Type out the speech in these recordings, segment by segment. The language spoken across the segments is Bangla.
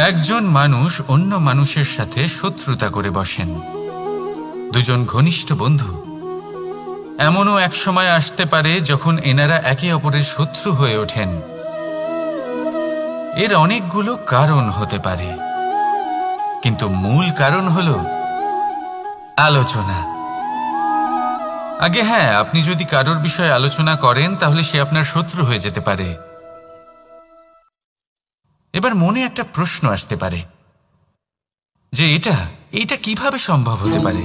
একজন মানুষ অন্য মানুষের সাথে শত্রুতা করে বসেন, দুজন ঘনিষ্ঠ বন্ধু। এমনও এক সময় আসতে পারে যখন এনারা একে অপরের শত্রু হয়ে ওঠেন। এর অনেকগুলো কারণ হতে পারে, কিন্তু মূল কারণ হলো আলোচনা। আগে হ্যাঁ, আপনি যদি কারোর বিষয়ে আলোচনা করেন তাহলে সে আপনার শত্রু হয়ে যেতে পারে। এবার মনে একটা প্রশ্ন আসতে পারে যে এটা কিভাবে সম্ভব হতে পারে?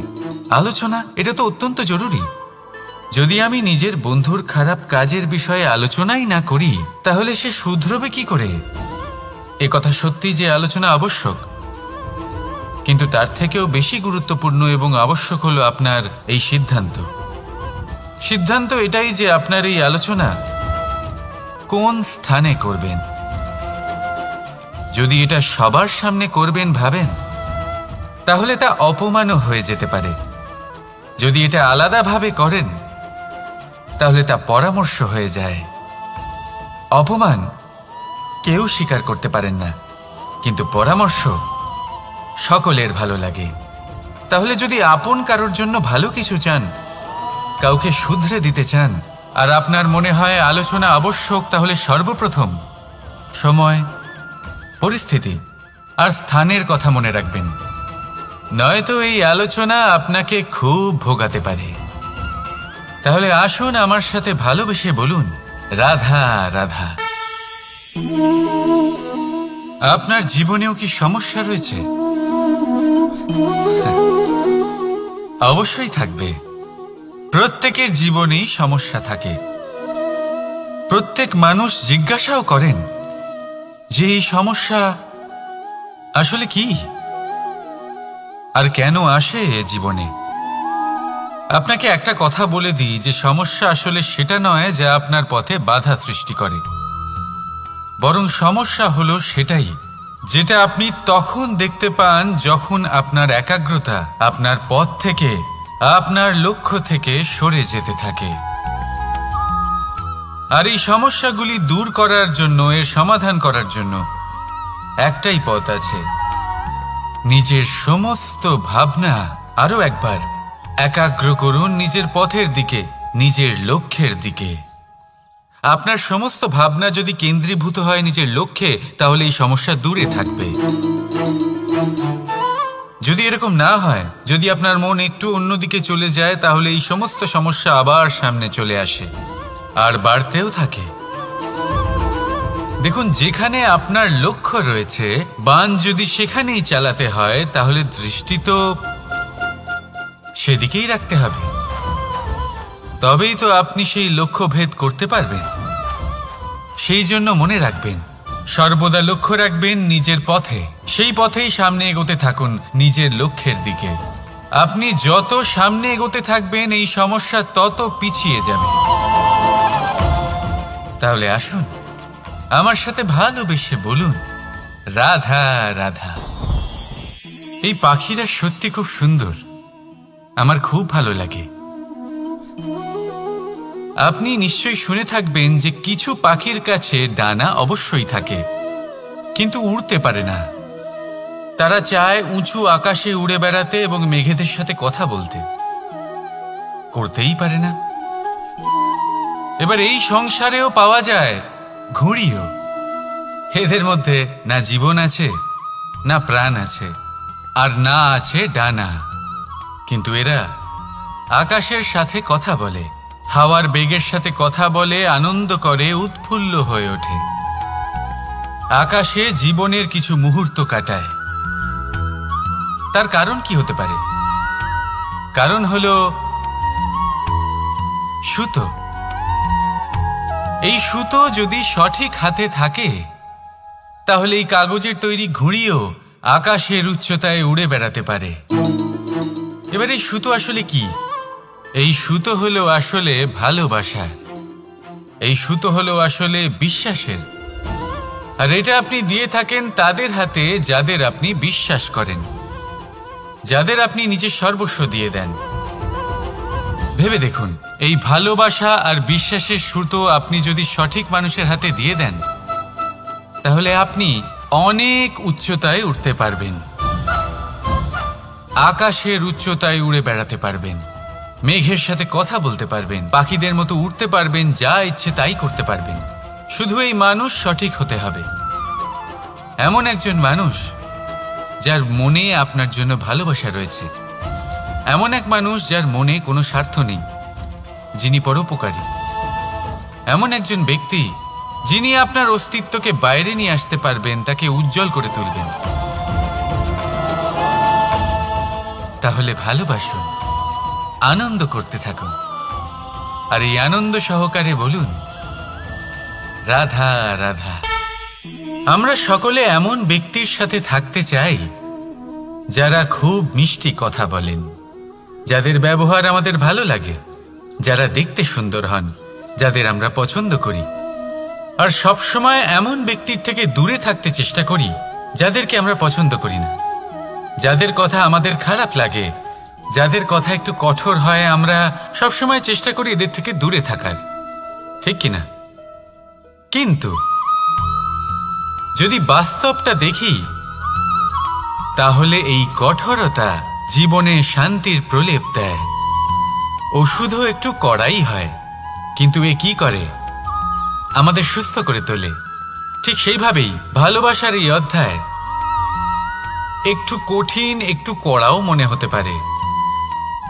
আলোচনা এটা তো অত্যন্ত জরুরি। যদি আমি নিজের বন্ধুর খারাপ কাজের বিষয়ে আলোচনাই না করি তাহলে সে শুধরবে কি করে? এ কথা সত্যি যে আলোচনা আবশ্যক, কিন্তু তার থেকেও বেশি গুরুত্বপূর্ণ এবং আবশ্যক হলো আপনার এই সিদ্ধান্ত এটাই যে আপনার এই আলোচনা কোন স্থানে করবেন। যদি এটা সবার সামনে করবেন ভাবেন, তাহলে তা অপমানও হয়ে যেতে পারে। যদি এটা আলাদাভাবে করেন তাহলে তা পরামর্শ হয়ে যায়। অপমান কেউ স্বীকার করতে পারেন না, কিন্তু পরামর্শ সকলের ভালো লাগে। তাহলে যদি আপন কারোর জন্য ভালো কিছু চান, কাউকে শুধরে দিতে চান, আর আপনার মনে হয় আলোচনা আবশ্যক, তাহলে সর্বপ্রথম সময়, পরিস্থিতি আর স্থানের কথা মনে রাখবেন, নয়তো এই আলোচনা আপনাকে খুব ভোগাতে পারে। তাহলে আসুন আমার সাথে ভালোবেসে বলুন, রাধা রাধা। আপনার জীবনেও কি সমস্যা রয়েছে? অবশ্যই থাকবে। প্রত্যেকের জীবনেই সমস্যা থাকে। প্রত্যেক মানুষ জিজ্ঞাসাও করেন যে এই সমস্যা আসলে কি আর কেন আসে এ জীবনে। আপনাকে একটা কথা বলে দিই যে সমস্যা আসলে সেটা নয় যা আপনার পথে বাধা সৃষ্টি করে, বরং সমস্যা হলো সেটাই যেটা আপনি তখন দেখতে পান যখন আপনার একাগ্রতা আপনার পথ থেকে, আপনার লক্ষ্য থেকে সরে যেতে থাকে। আর এই সমস্যাগুলি দূর করার জন্য, এর সমাধান করার জন্য একটাই পথ আছে, নিজের সমস্ত ভাবনা আরো একবার একাগ্র করুন নিজের পথের দিকে, নিজের লক্ষ্যের দিকে। আপনার সমস্ত ভাবনা যদি কেন্দ্রীভূত হয় নিজের লক্ষ্যে, তাহলে এই সমস্যা দূরে থাকবে। যদি এরকম না হয়, যদি আপনার মন একটু অন্যদিকে চলে যায়, তাহলে এই সমস্ত সমস্যা আবার সামনে চলে আসে আর বাড়তেও থাকে। দেখুন, যেখানে আপনার লক্ষ্য রয়েছে, বাণ যদি সেখানেই চালাতে হয়, তাহলে দৃষ্টি তো সেদিকেই রাখতে হবে। তবেই তো আপনি সেই লক্ষ্য ভেদ করতে পারবেন। সেই জন্য মনে রাখবেন, সর্বদা লক্ষ্য রাখবেন নিজের পথে, সেই পথেই সামনে এগোতে থাকুন নিজের লক্ষ্যের দিকে। আপনি যত সামনে এগোতে থাকবেন এই সমস্যা তত পিছিয়ে যাবে। তাহলে আসুন আমার সাথে ভালোবেসে বলুন, রাধা রাধা। এই পাখিরা সত্যি খুব সুন্দর, আমার খুব ভালো লাগে। আপনি নিশ্চয়ই শুনে থাকবেন যে কিছু পাখির কাছে ডানা অবশ্যই থাকে, কিন্তু উড়তে পারে না। তারা চায় উঁচু আকাশে উড়ে বেড়াতে এবং মেঘেদের সাথে কথা বলতে, করতেই পারে না। এবার এই সংসারেও পাওয়া যায় ঘুড়িও। এদের মধ্যে না জীবন আছে, না প্রাণ আছে, আর না আছে ডানা, কিন্তু এরা আকাশের সাথে কথা বলে, হাওয়ার বেগের সাথে কথা বলে, আনন্দ করে, উৎফুল্ল হয়ে ওঠে। আকাশে জীবনের কিছু মুহূর্ত কাটায়। তার কারণ কি হতে পারে? কারণ হলো সুতো। এই সুতো যদি সঠিক হাতে থাকে, তাহলে এই কাগজের তৈরি ঘুড়িও আকাশের উচ্চতায় উড়ে বেড়াতে পারে। এবার এই সুতো আসলে কি? এই সুতো হলো আসলে ভালোবাসা। এই সুতো হলো আসলে বিশ্বাসের। আর এটা আপনি দিয়ে থাকেন তাদের হাতে যাদের আপনি বিশ্বাস করেন, যাদের আপনি নিজের সর্বস্ব দিয়ে দেন। ভেবে দেখুন, এই ভালোবাসা আর বিশ্বাসের সুতো আপনি যদি সঠিক মানুষের হাতে দিয়ে দেন, তাহলে আপনি অনেক উচ্চতায় উঠতে পারবেন, আকাশের উচ্চতায় উড়ে বেড়াতে পারবেন, মেঘের সাথে কথা বলতে পারবেন, পাখিদের মতো উঠতে পারবেন, যা ইচ্ছে তাই করতে পারবেন। শুধু এই মানুষ সঠিক হতে হবে, এমন একজন মানুষ যার মনে আপনার জন্য ভালোবাসা রয়েছে, এমন এক মানুষ যার মনে কোনো স্বার্থ নেই, যিনি পরোপকারী, এমন একজন ব্যক্তি যিনি আপনার অস্তিত্বকে বাইরে নিয়ে আসতে পারবেন, তাকে উজ্জ্বল করে তুলবেন। তাহলে ভালোবাসুন, আনন্দ করতে থাকুন, আর এই আনন্দ সহকারে বলুন, রাধা রাধা। আমরা সকলে এমন ব্যক্তির সাথে থাকতে চাই যারা খুব মিষ্টি কথা বলেন, যাদের ব্যবহার আমাদের ভালো লাগে, যারা দেখতে সুন্দর হন, যাদের আমরা পছন্দ করি। আর সবসময় এমন ব্যক্তির থেকে দূরে থাকতে চেষ্টা করি যাদেরকে আমরা পছন্দ করি না, যাদের কথা আমাদের খারাপ লাগে, যাদের কথা একটু কঠোর হয়। আমরা সবসময় চেষ্টা করি এদের থেকে দূরে থাকার, ঠিক কিনা? কিন্তু যদি বাস্তবটা দেখি, তাহলে এই কঠোরতা জীবনে শান্তির প্রলেপ দেয়। ওষুধও একটু কড়াই হয়, কিন্তু এ কি করে? আমাদের সুস্থ করে তোলে। ঠিক সেইভাবেই ভালোবাসার এই অধ্যায় একটু কঠিন, একটু কড়াও মনে হতে পারে,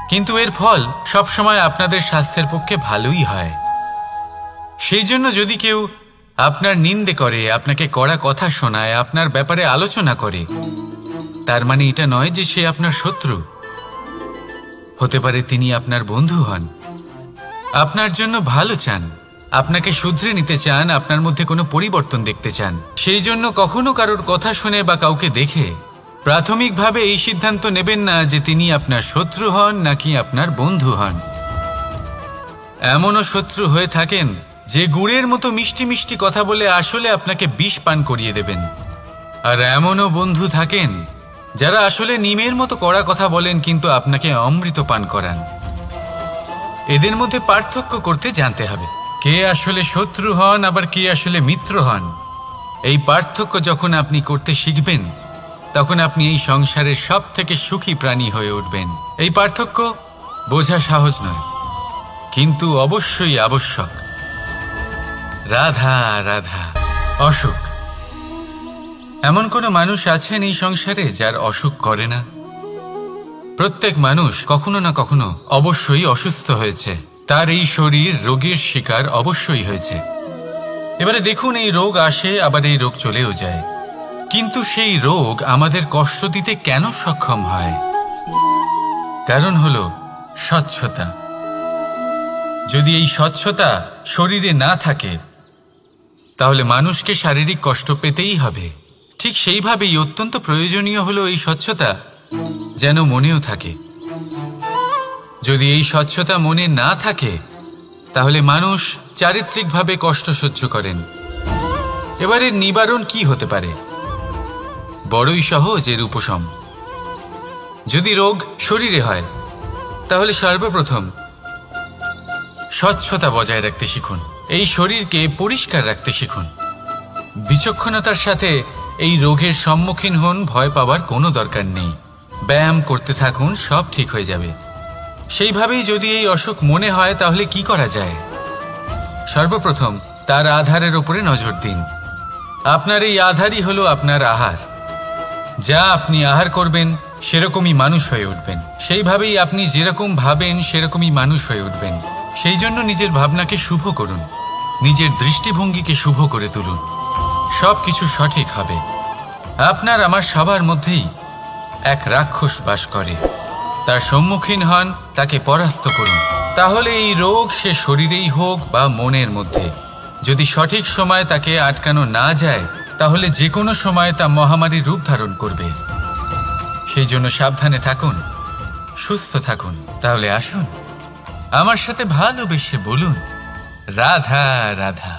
কিন্তু এর ফল সবসময় আপনাদের স্বাস্থ্যের পক্ষে ভালোই হয়। সেই জন্য যদি কেউ আপনার নিন্দে করে, আপনাকে কড়া কথা শোনায়, আপনার ব্যাপারে আলোচনা করে, তার মানে এটা নয় যে সে আপনার শত্রু। হতে পারে তিনি আপনার বন্ধু হন, আপনার জন্য ভালো চান, আপনাকে শুধরে নিতে চান, আপনার মধ্যে কোনো পরিবর্তন দেখতে চান। সেই জন্য কখনো কারোর কথা শুনে বা কাউকে দেখে প্রাথমিকভাবে এই সিদ্ধান্ত নেবেন না যে তিনি আপনার শত্রু হন নাকি আপনার বন্ধু হন। এমনও শত্রু হয়ে থাকেন যে গুড়ের মতো মিষ্টি মিষ্টি কথা বলে আসলে আপনাকে বিষ পান করিয়ে দেবেন। আর এমনও বন্ধু থাকেন যারা আসলে নিমের মতো কড়া কথা বলেন, কিন্তু আপনাকে অমৃত পান করান। এদের মধ্যে পার্থক্য করতে জানতে হবে, কে আসলে শত্রু হন আবার কে আসলে মিত্র হন। এই পার্থক্য যখন আপনি করতে শিখবেন, তখন আপনি এই সংসারের সব থেকে সুখী প্রাণী হয়ে উঠবেন। এই পার্থক্য বোঝা সহজ নয়, কিন্তু অবশ্যই আবশ্যক। রাধা রাধা। অসুখ। এমন কোনো মানুষ আছেন এই সংসারে যার অসুখ করে না? প্রত্যেক মানুষ কখনো না কখনো অবশ্যই অসুস্থ হয়েছে, তার এই শরীর রোগের শিকার অবশ্যই হয়েছে। এবারে দেখুন, এই রোগ আসে, আবার এই রোগ চলেও যায়, কিন্তু সেই রোগ আমাদের কষ্ট দিতে কেন সক্ষম হয়? কারণ হলো স্বচ্ছতা। যদি এই স্বচ্ছতা শরীরে না থাকে, তাহলে মানুষকে শারীরিক কষ্ট পেতেই হবে। ঠিক সেইভাবেই অত্যন্ত প্রয়োজনীয় হলো এই স্বচ্ছতা যেন মনেও থাকে। যদি এই স্বচ্ছতা মনে না থাকে, তাহলে মানুষ চারিত্রিকভাবে কষ্ট সহ্য করেন। এবারে নিবারণ কি হতে পারে? বড়ই সহজ এর উপশম। যদি রোগ শরীরে হয়, তাহলে সর্বপ্রথম স্বচ্ছতা বজায় রাখতে শিখুন, এই শরীরকে পরিষ্কার রাখতে শিখুন। বিচক্ষণতার সাথে এই রোগের সম্মুখীন হন, ভয় পাওয়ার কোনো দরকার নেই। ব্যায়াম করতে থাকুন, সব ঠিক হয়ে যাবে। সেইভাবেই যদি এই অসুখ মনে হয়, তাহলে কি করা যায়? সর্বপ্রথম তার আধারের উপরে নজর দিন। আপনার এই আধারই হলো আপনার আহার। যা আপনি আহার করবেন, সেরকমই মানুষ হয়ে উঠবেন। সেইভাবেই আপনি যেরকম ভাবেন, সেরকমই মানুষ হয়ে উঠবেন। সেই জন্য নিজের ভাবনাকে শুভ করুন, নিজের দৃষ্টিভঙ্গিকে শুভ করে তুলুন, সব কিছু সঠিক হবে। আপনার আমার সবার মধ্যেই এক রাক্ষস বাস করে, তার সম্মুখীন হন, তাকে পরাস্ত করুন। তাহলে এই রোগ সে শরীরেই হোক বা মনের মধ্যে, যদি সঠিক সময় তাকে আটকানো না যায়, তাহলে যে কোনো সময় তা মহামারীর রূপ ধারণ করবে। সেই জন্য সাবধানে থাকুন, সুস্থ থাকুন। তাহলে আসুন, আমার সাথে ভালোবেসে বলুন, রাধা রাধা।